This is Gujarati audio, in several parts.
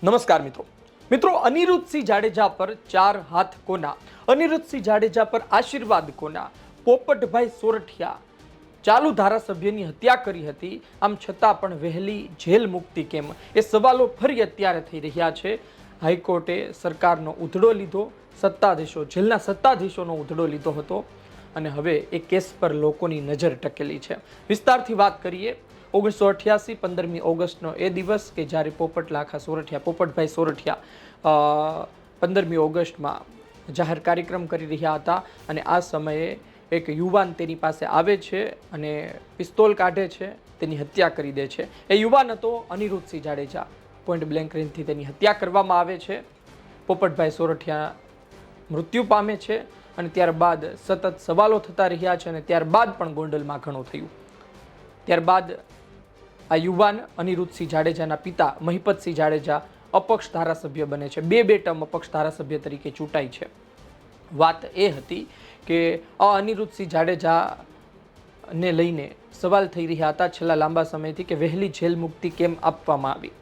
નમસ્કાર મિત્રો અનિરુદ્ધસિંહ જાડેજા પર ચાર હાથ કોના, અનિરુદ્ધસિંહ જાડેજા પર આશીર્વાદ કોના, પોપટભાઈ સોરઠિયા ચાલુ ધારાસભ્યની હત્યા કરી હતી, આમ છતાં પણ વહેલી જેલ મુક્તિ કેમ, એ સવાલો ફરી અત્યારે થઈ રહ્યા છે. હાઈકોર્ટે સરકારનો ઉધડો લીધો, સત્તાધીશો જેલના સત્તાધીશોનો ઉધડો લીધો હતો અને હવે એ કેસ પર લોકોની નજર ટકેલી છે. વિસ્તારથી વાત કરીએ. 1988 15મી ઓગસ્ટનો એ દિવસ કે જ્યારે પોપટભાઈ સોરઠિયા 15મી ઓગસ્ટમાં જાહેર કાર્યક્રમ કરી રહ્યા હતા અને આ સમયે એક યુવાન તેની પાસે આવે છે અને પિસ્તોલ કાઢે છે, તેની હત્યા કરી દે છે. એ યુવાન હતો અનિરુદ્ધસિંહ જાડેજા. પોઈન્ટ બ્લેન્ક રેન્જથી તેની હત્યા કરવામાં આવે છે. પોપટભાઈ સોરઠિયા મૃત્યુ પામે છે અને ત્યારબાદ સતત સવાલો થતા રહ્યા છે અને ત્યારબાદ પણ ગોંડલમાં ઘણું થયું. ત્યારબાદ આ યુવાન અનિરુદ્ધસિંહ જાડેજાના પિતા મહિપતસિંહ જાડેજા અપક્ષ ધારાસભ્ય બને છે. બે ટર્મ અપક્ષ ધારાસભ્ય તરીકે ચૂંટાય છે. વાત એ હતી કે આ અનિરુદ્ધસિંહ જાડેજાને લઈને સવાલ થઈ રહ્યા હતા છેલ્લા લાંબા સમયથી કે વહેલી જેલ મુક્તિ કેમ આપવામાં આવી.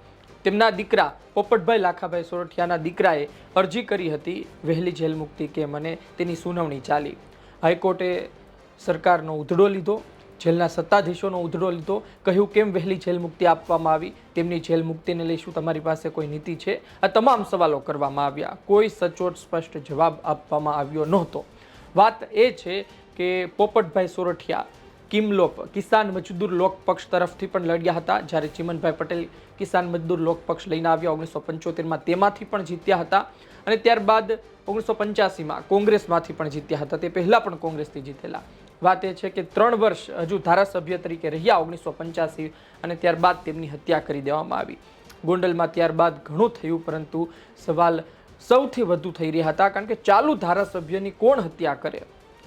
તેમના દીકરા પોપટભાઈ લાખાભાઈ સોરઠિયાના દીકરાએ અરજી કરી હતી વહેલી જેલ મુક્તિ કેમ અને તેની સુનાવણી ચાલી. હાઈકોર્ટે સરકારનો ઉધડો લીધો, જેલના સત્તાધીશોનો ઉધડો લીધો, કહ્યું કેમ વહેલી જેલ મુક્તિ આપવામાં આવી, તેમની જેલ મુક્તિને લઈ શું તમારી પાસે કોઈ નીતિ છે? આ તમામ સવાલો કરવામાં આવ્યા. કોઈ સચોટ સ્પષ્ટ જવાબ આપવામાં આવ્યો નહોતો. વાત એ છે કે પોપટભાઈ સોરઠિયા કિમલોપ કિસાન મજદૂર લોક પક્ષ તરફથી પણ લડ્યા હતા. જ્યારે ચીમનભાઈ પટેલ કિસાન મજદૂર લોક પક્ષ લઈને આવ્યા 1975માં, તેમાંથી પણ જીત્યા હતા અને ત્યારબાદ 1985માં કોંગ્રેસમાંથી પણ જીત્યા હતા. તે પહેલાં પણ કોંગ્રેસથી જીતેલા. વાત એ છે કે 3 વર્ષ હજુ ધારાસભ્ય તરીકે રહ્યા 1985 અને ત્યારબાદ તેમની હત્યા કરી દેવામાં આવી. ગોંડલમાં ત્યારબાદ ઘણું થયું, પરંતુ સવાલ સૌથી વધુ થઈ રહ્યા હતા કારણ કે ચાલુ ધારાસભ્યની કોણ હત્યા કરે,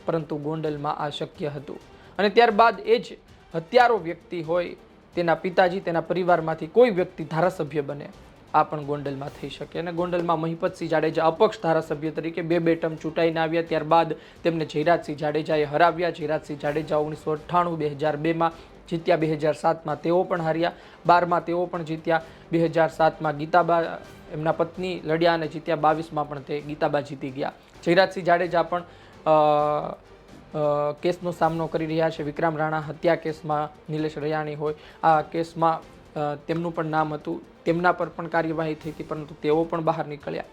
પરંતુ ગોંડલમાં આ શક્ય હતું. અને ત્યારબાદ એ જ હત્યારો વ્યક્તિ હોય, તેના પિતાજી, તેના પરિવારમાંથી કોઈ વ્યક્તિ ધારાસભ્ય બને, આ પણ ગોંડલમાં થઈ શકે. અને ગોંડલમાં મહિપતસિંહ જાડેજા અપક્ષ ધારાસભ્ય તરીકે બે ટર્મ ચૂંટાઈને આવ્યા. ત્યારબાદ તેમને જયરાજસિંહ જાડેજાએ હરાવ્યા. જયરાજસિંહ જાડેજા 1998, 2002માં જીત્યા, 2007માં તેઓ પણ હાર્યા, 12માં તેઓ પણ જીત્યા, 2007માં ગીતાબા એમના પત્ની લડ્યા અને જીત્યા, 22માં પણ તે ગીતાબા જીતી ગયા. જયરાજસિંહ જાડેજા પણ કેસનો સામનો કરી રહ્યા છે. વિક્રમ રાણા હત્યા કેસમાં નિલેશ રૈયાણી હોય, આ કેસમાં તેમનું પણ નામ હતું, તેમના પર પણ કાર્યવાહી થઈ હતી, પરંતુ તેઓ પણ બહાર નીકળ્યા.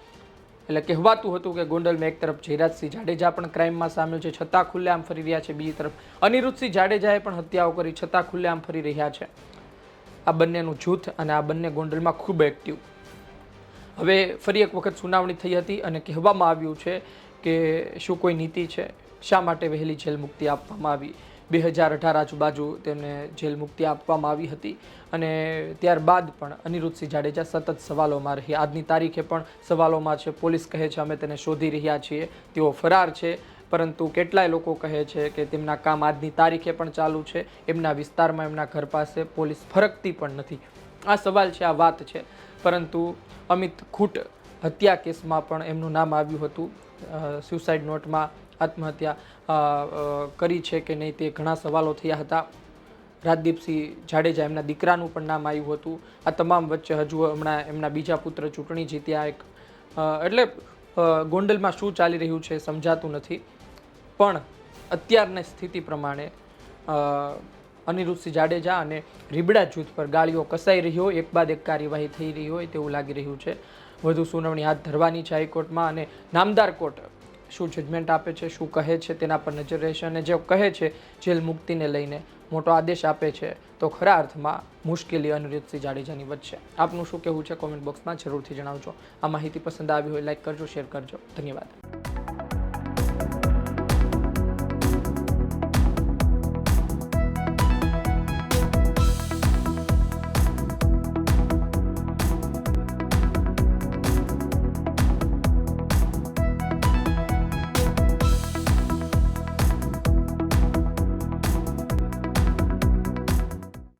એટલે કહેવાતું હતું કે ગોંડલમાં એક તરફ જયરાજસિંહ જાડેજા પણ ક્રાઇમમાં સામેલ છે, છતાં ખુલ્લેઆમ ફરી રહ્યા છે, બીજી તરફ અનિરુદ્ધસિંહ જાડેજાએ પણ હત્યાઓ કરી, છતાં ખુલ્લેઆમ ફરી રહ્યા છે. આ બંનેનું જૂથ અને આ બંને ગોંડલમાં ખૂબ એક્ટિવ. હવે ફરી એક વખત સુનાવણી થઈ હતી અને કહેવામાં આવ્યું છે કે શું કોઈ નીતિ છે, શા માટે વહેલી જેલ મુક્તિ આપવામાં આવી. 2018 આજુબાજુ તેમને જેલ મુક્તિ આપવામાં આવી હતી અને ત્યારબાદ પણ અનિરુદ્ધસિંહ જાડેજા સતત સવાલોમાં રહ્યા. આજની તારીખે પણ સવાલોમાં છે. પોલીસ કહે છે અમે તેને શોધી રહ્યા છીએ, તેઓ ફરાર છે, પરંતુ કેટલાય લોકો કહે છે કે તેમના કામ આજની તારીખે પણ ચાલુ છે, એમના વિસ્તારમાં, એમના ઘર પાસે પોલીસ ફરકતી પણ નથી. આ સવાલ છે, આ વાત છે. પરંતુ અમિત ખૂટ હત્યા કેસમાં પણ એમનું નામ આવ્યું હતું. સ્યુસાઇડ નોટમાં આત્મહત્યા કરી છે કે નહીં તે ઘણા સવાલો થયા હતા. રાજદીપસિંહ જાડેજા એમના દીકરાનું પણ નામ આવ્યું હતું. આ તમામ વચ્ચે હજુ હમણાં એમના બીજા પુત્ર ચૂંટણી જીત્યા. એટલે ગોંડલમાં શું ચાલી રહ્યું છે સમજાતું નથી. પણ અત્યારની સ્થિતિ પ્રમાણે અનિરુદ્ધસિંહ જાડેજા અને રીબડા જૂથ પર ગાળીઓ કસાઈ રહી હોય, એક બાદ એક કાર્યવાહી થઈ રહી હોય તેવું લાગી રહ્યું છે. વધુ સુનાવણી હાથ ધરવાની છે હાઈકોર્ટમાં અને નામદાર કોર્ટ શું જજમેન્ટ આપે છે, શું કહે છે તેના પર નજર રહેશે. અને જે કહે છે જેલ મુક્તિને લઈને મોટો આદેશ આપે છે, તો ખરા અર્થમાં મુશ્કેલી અનિરુદ્ધસિંહ જાડેજાની વચ્ચે. આપનું શું કહેવું છે કોમેન્ટ બોક્સમાં જરૂરથી જણાવજો. આ માહિતી પસંદ આવી હોય લાઈક કરજો, શેર કરજો. ધન્યવાદ.